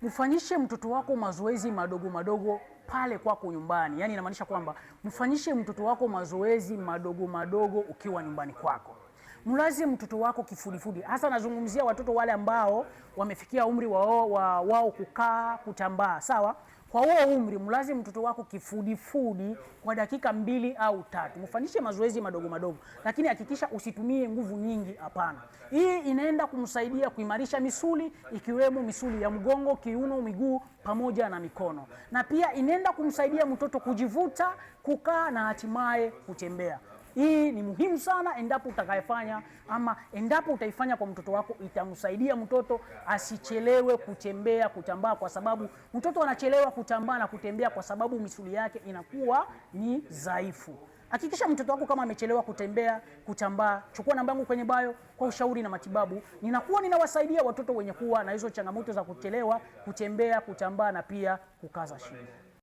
mfanyishe mtoto wako mazoezi madogo madogo pale kwako nyumbani. Yaani inamaanisha kwamba mfanyishe mtoto wako mazoezi madogo madogo ukiwa nyumbani kwako. Mlaze mtoto wako kifudifudi. Hasa nazungumzia watoto wale ambao wamefikia umri wao kukaa, kutambaa, sawa? Kwa huo umri mlaze mtoto wako kifudifudi kwa dakika 2 au 3. Mfanyishe mazoezi madogo madogo, lakini hakikisha usitumie nguvu nyingi, hapana. Hii inaenda kumsaidia kuimarisha misuli ikiwemo misuli ya mgongo, kiuno, miguu pamoja na mikono. Na pia inaenda kumsaidia mtoto kujivuta, kukaa na hatimaye kutembea. Hii ni muhimu sana endapo utakayefanya ama endapo utaifanya kwa mtoto wako, itamsaidia mtoto asichelewe kutambaa, kwa sababu mtoto anachelewa kutambaa na kutembea kwa sababu misuli yake inakuwa ni dhaifu. Hakikisha mtoto wako kama amechelewa kutambaa, chukua namba yangu kwenye bio kwa ushauri na matibabu. Ninakuwa ninawasaidia watoto wenye kuwa na hizo changamoto za kuchelewa kutembea, kutambaa na pia kukaza shingo.